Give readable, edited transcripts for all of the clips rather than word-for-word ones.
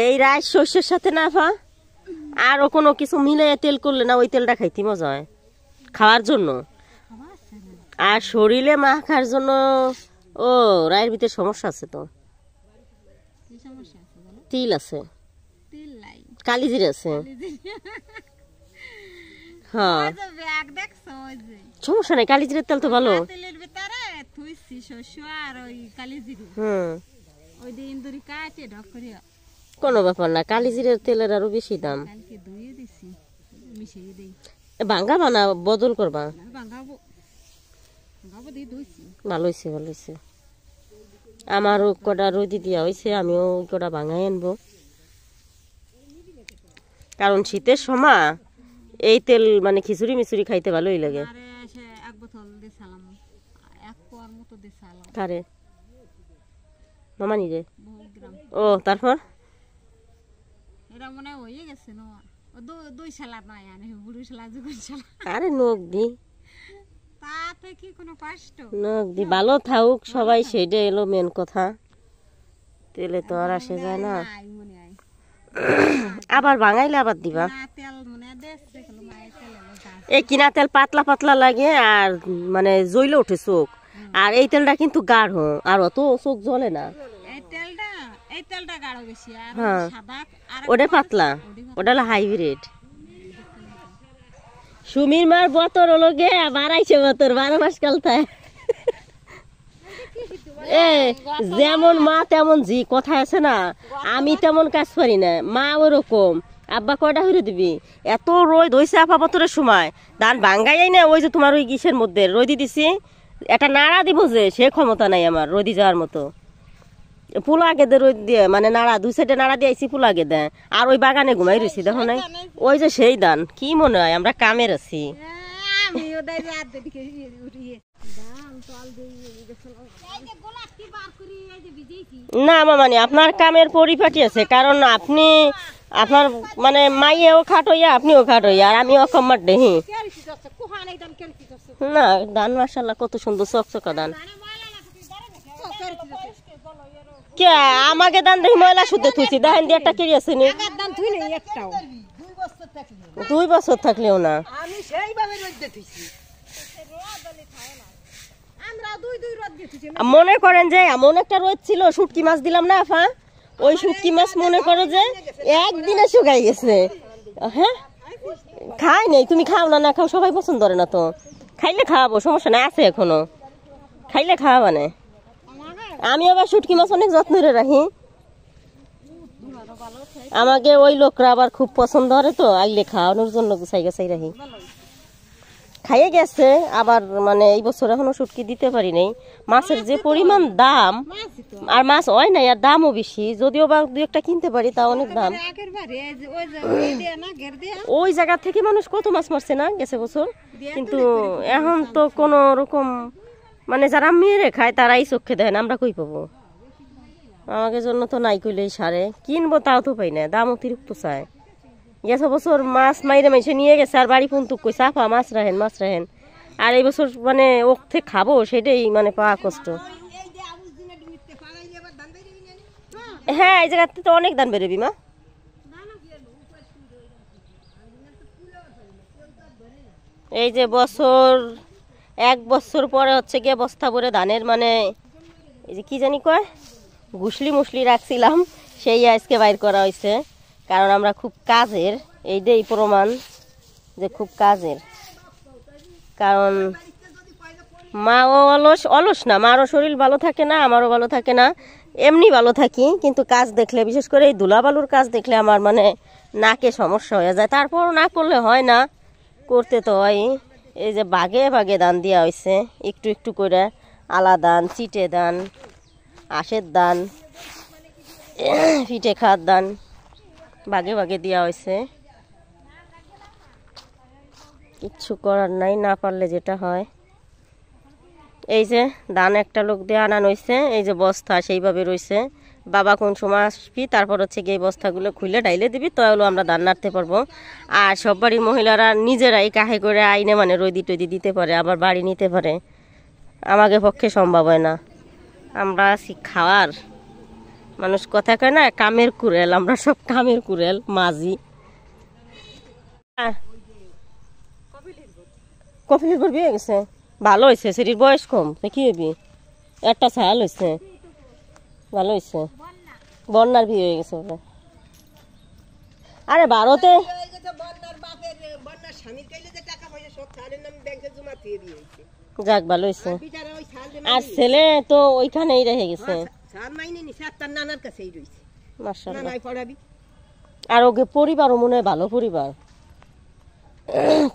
এই রাইস শস্যের সাথে না ফা আরো কোনো কিছু মিলে তেল করলে না ওই তেলটা খাইতে মজা হয় খাওয়ার জন্য, আর শরীরে মাখার জন্য। ও রায়ের ভিতরে সমস্যা আছে তো, তিল আছে, কালিজিরা আছে। হ্যাঁ সমস্যা নাই, কালিজিরার তেল তো ভালো। কোনো ব্যাপার না, কালিজিরার তেলের আরো বেশি দাম। ভাঙ্গা বানা বদল করবা, ভালো হয়েছে ভালো হয়েছে। আমারও কটা রোদি দিয়া হয়েছে, আমিও কটা ভাঙাই আনবো, কারণ শীতের সময় এই তেল মানে খিচুড়ি মিচুড়ি খাইতে ভালোই লাগে। কারে মামানি রে? ও তারপর আরে নখ দি নখ দি ভালো থাকুক সবাই, সেটা এলো মেন কথা। তেলে তো আর আসে যায় না, আবার ভাঙাইলে আবার দিবা। এই কিনা তেল পাতলা পাতলা লাগে আর মানে জ্বলে ওঠে চোখ, আর এই তেলটা কিন্তু গাঢ় আর অত চোখ জ্বলে না। হ্যাঁ ওটা পাতলা, ওটা হলো হাইব্রিড। সুমির মার বতর হলো গে বাড়াইছে বতর 12 মাস কালতায়। এ যেমন মা তেমন জি কথা আছে না, আমি তেমন কাজ পারি না, মা ওরকম। আব্বা কয়টা হইরে দিবি, এত রোদ হয়েছে আপা বতরের সময়, ধান ভাঙ্গাই না। ওই যে তোমার ওই কিসের মধ্যে রোদি দিছি, একটা নাড়া দিব যে সে ক্ষমতা নাই আমার রোদি যাওয়ার মতো। ফুল আগে দে রোদ দিয়ে মানে নাড়া, 2 সাইডে নাড়া দিয়ে আইসি, ফুল আগে দেয়। আর ওই বাগানে ঘুমাই রয়েছি দেখো নাই, ওই যে সেই ধান। কি মনে হয় আমরা কামের আছি? না মামানি আপনার কামের পরিপাটি আছে, কারণ আপনি আপনার মানে মাইয়েও খাট হইয়া আপনিও খাট হইয়া, আর আমি অকম্মার দেহি না। ধান মাশাআল্লাহ কত সুন্দর চকচকা ধান। কে আমাকে ধান দেখি ময়লা শুদ্ধ থুইছি, দেখেন দিয়ে একটা কেড়ি আছে নি, 2 বছর থাকলেও না। মনে করেন যে এমন একটা রোদ ছিল, শুটকি মাছ দিলাম না আফা, ওই শুটকি মাছ মনে করো যে একদিনে শুকাই গেছে। হ্যাঁ খাই নাই, তুমি খাও না, না খাও সবাই পছন্দ করে না তো। খাইলে খাওয়াবো, সমস্যা নাই, আছে এখনো, খাইলে খাওয়াবা না। আমি আবার শুটকি মাছ অনেক যত্ন করে রাখি, আমাকে ওই লোকরা আবার খুব পছন্দ করে তো, আইলে খাওয়ানোর জন্য গুছাই গাছাই রাখি। খাইয়ে গেছে আবার, মানে এই বছর এখনো শুটকি দিতে পারি নাই। মাছের যে পরিমাণ দাম, আর মাছ হয় নাই আর দামও বেশি, যদিও বা 2-1টা কিনতে পারি তা অনেক দাম। ওই জায়গা থেকে মানুষ কত মাছ মারছে না গেছে বছর, কিন্তু এখন তো কোন রকম মানে যারা মেরে খায় তারাই চোখে দেয় না, আমরা কই পাবো? আমাকে জন্য তো নাই কইলেই সারে, কিনবো তাও তো পাই না, দাম অতিরিক্ত চায়। গেছে বছর মাছ মাইরে মাইসে নিয়ে গেছে, আর বাড়ি ফোন তো কই চাপা মাছ রাখেন মাছ রাখেন, আর এই বছর মানে ওক থেকে খাবো সেটাই মানে পাওয়া কষ্ট। হ্যাঁ এই জায়গাতে তো অনেক ধান বেরোবি মা। এই যে বছর 1 বছর পরে হচ্ছে গিয়ে বস্তা ভরে ধানের মানে এই যে কি জানি কয় গুসলি মুসলি রাখছিলাম, সেই আজকে বাইর করা হয়েছে। কারণ আমরা খুব কাজের, এইটাই প্রমাণ যে খুব কাজের। কারণ মাও অলস, অলস না, মারও শরীর ভালো থাকে না, আমারও ভালো থাকে না, এমনি ভালো থাকি, কিন্তু কাজ দেখলে বিশেষ করে এই ধুলাবালুর কাজ দেখলে আমার মানে নাকে সমস্যা হয়ে যায়। তারপর না করলে হয় না, করতে তো হয়। এই যে বাগে বাগে ধান দেওয়া হয়েছে, একটু একটু করে আলা ধান, চিটে ধান, আঁশের ধান, পিঠে খাওয়ার ধান বাগে বাগে দেওয়া হয়েছে। কিচ্ছু করার নাই, না পারলে যেটা হয়। এই যে ধান একটা লোক দিয়ে আনানো হয়েছে, এই যে বস্তা সেইভাবে রয়েছে। বাবা কোন সময় আসবি, তারপর হচ্ছে গিয়ে বস্তাগুলো খুলে ডাইলে দিবি, তো হলো আমরা ধান নাড়তে পারবো। আর সব বাড়ির মহিলারা নিজেরাই কাহে করে আইনে মানে রইদি টইদি দিতে পারে, আবার বাড়ি নিতে পারে, আমাদের পক্ষে সম্ভব হয় না। আমরা আছি খাওয়ার মানুষ, কথা কয় না কামের কুড়েল, আমরা সব কামের কুড়েল মাঝি। কপিলের পর বিয়ে গেছে, ভালো হয়েছে, সেটির বয়স কম, কি হবি একটা ছায়াল হয়েছে, ভালো হয়েছে, বন্যার বিয়ে হয়ে গেছে ওটা। আরে ভারতে যাক ভালো হয়েছে, আর ছেলে তো ওইখানেই রেখে গেছে, আর ওকে পরিবারও মনে হয় ভালো পরিবার,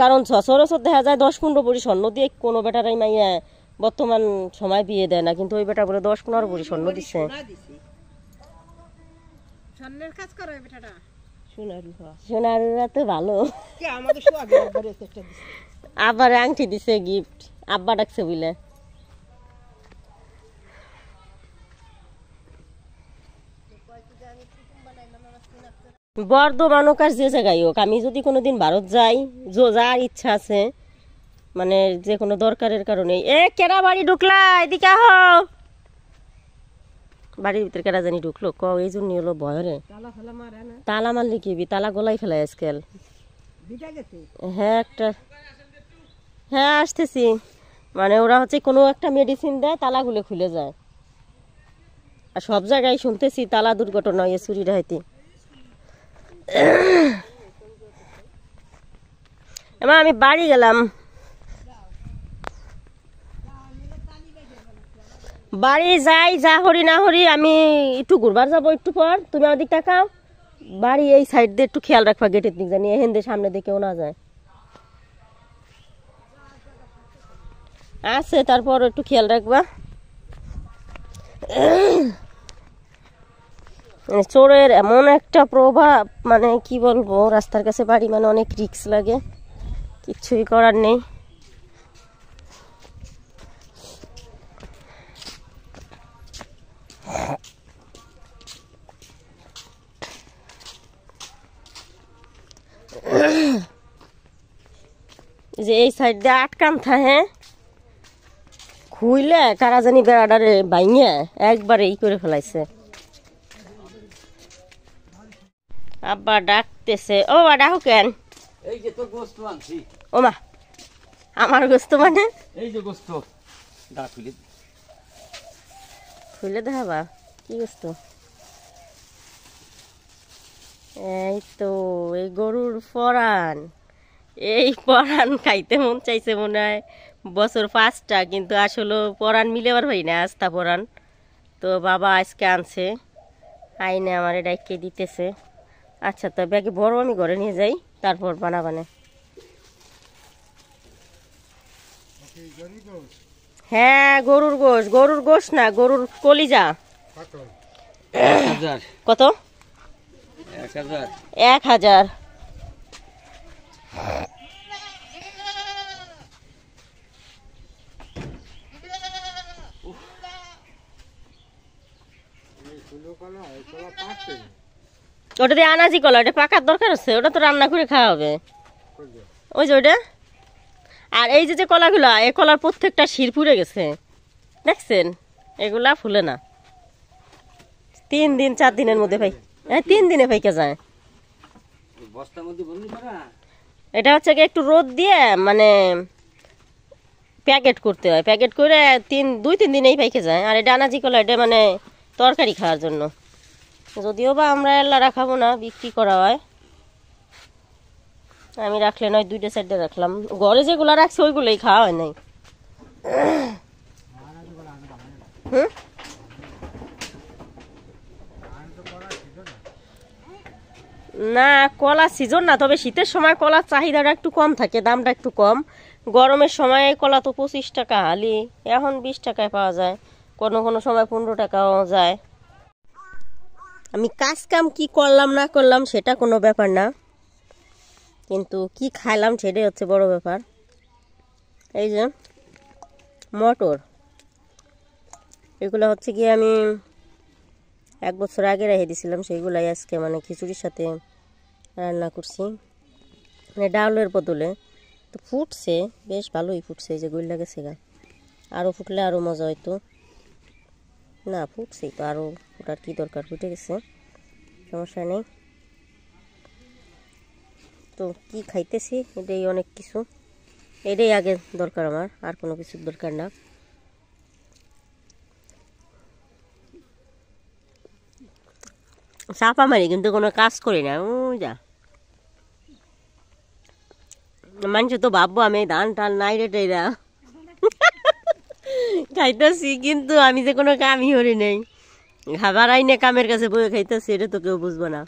কারণ সচরাচর দেখা যায় 10-15 ভরি স্বর্ণ দিয়ে কোনো বেটারাই মাইয়া বর্তমান সময় বিয়ে দেয় না, কিন্তু ওই বেটা বলে 10-15 ভরি স্বর্ণ দিচ্ছে। সোনারুরা তো ভালো, আবার আংটি দিছে গিফট, আব্বা ডাকছে বুঝলে। বর্ধমান হোক আর যে জায়গায় হোক, আমি যদি কোনোদিন ভারত যাই, যার ইচ্ছা আছে মানে যে কোনো দরকারের কারণে, কেডা বাড়ি ঢুকলা, এদিকে আহ, বাড়ির ভিতরে কেডা জানি ঢুকলো, এই জন্য হলো ভয়রে তালা মারলে কি তালা গলাই ফেলাই আজকাল। হ্যাঁ একটা, হ্যাঁ আসতেছি, মানে ওরা হচ্ছে কোনো একটা মেডিসিন দেয়, তালাগুলো খুলে যায়, আর সব জায়গায় শুনতেছি তালা দুর্ঘটনা হয়ে চুরি ডাইতে। এবার আমি বাড়ি গেলাম, বাড়ি যাই, যা হরি না হরি, আমি একটু ঘুরবার যাবো একটু পর, তুমি আমার দিক তাকাও, বাড়ি এই সাইড দিয়ে একটু খেয়াল রাখবা, গেটের দিক জানি এহেন দিয়ে সামনে দিয়ে কেউ না যায়, আছে তারপর একটু খেয়াল রাখবা। চোরের এমন একটা প্রভাব, মানে কি বলবো, রাস্তার কাছে বাড়ি মানে অনেক রিস্ক লাগে, কিচ্ছুই করার নেই। যে এই সাইড দিয়ে আটকান থাকে, খুইলে কারা জানি বেড়াডারে ভাঙিয়ে একবারে ই করে ফেলাইছে। আব্বা ডাকতেছে, ও বা ডাকো কেন? এই যে তো গোস্ত আনছি। ও মা, আমার গোস্ত মানে? এই যে গোস্ত, দা খুলে খুলে দেখাবা কি গোস্ত? এই তো এই গরুর পরান, এই পরান খাইতে মন চাইছে মনে হয় বছর 5টা, কিন্তু আসলে পরান মিলেবার হয় না, আস্তা পরান। তো বাবা আজকে আনছে, আইনে আমার ডাইকে দিতেছে। আচ্ছা তো ব্যাগে বড়, আমি ঘরে নিয়ে যাই, তারপর বানাবানে। হ্যাঁ গরুর গোশ, গরুর গোশ না, গরুর কলিজা। কত? 1000। ওটা দিয়ে আনাজি কলা, ওটা পাকার দরকার আছে, ওটা তো রান্না করে খাওয়া হবে, ওই যে ওইটা। আর এই যে কলাগুলা, এই কলার প্রত্যেকটা শির পুড়ে গেছে, দেখছেন? এগুলা ফুলে না, 3 দিন 4 দিনের মধ্যে ভাই, 3 দিনে ভাইকে যায়। এটা হচ্ছে একটু রোদ দিয়ে মানে প্যাকেট করতে হয়, প্যাকেট করে 2-3 দিনেই পাইকে যায়। আর এটা আনাজি কলা, এটা মানে তরকারি খাওয়ার জন্য, যদিও বা আমরা এল্লারা খাবো না, বিক্রি করা হয়। আমি রাখলে নয় 2টা সাইডে রাখলাম, ঘরে যেগুলো রাখছি ওইগুলোই খাওয়া হয় নাই। না কলা সিজন না, তবে শীতের সময় কলার চাহিদাটা একটু কম থাকে, দামটা একটু কম। গরমের সময় কলা তো 25 টাকা হালি, এখন 20 টাকায় পাওয়া যায়, কোনো কোনো সময় 15 টাকাও যায়। আমি কাজ কাম কি করলাম না করলাম সেটা কোনো ব্যাপার না, কিন্তু কি খাইলাম সেটাই হচ্ছে বড় ব্যাপার। এই যে মটর, এগুলো হচ্ছে কি আমি 1 বছর আগে রেখে দিয়েছিলাম, সেইগুলাই আজকে মানে খিচুড়ির সাথে রান্না করছি, মানে ডাউলের বদলে। তো ফুটছে, বেশ ভালোই ফুটছে, এই যে গুল লাগেছে গা, আরও ফুটলে আরও মজা হইতো। না ফুটছেই তো, আরও ফুটার কি দরকার, ফুটে গেছে, সমস্যা নেই। তো কি খাইতেছি এটাই অনেক কিছু, এটাই আগে দরকার আমার, আর কোনো কিছুর দরকার না। চাপা মারি কিন্তু কোনো কাজ করি না। যা মানুষ তো ভাববো আমি ধান টান নাই রে টেরা খাইতেছি, কিন্তু আমি যে কোনো কামই করি নাই, খাবার আইনে কামের কাছে বয়ে খাইতেছি, এটা তো কেউ বুঝবো না।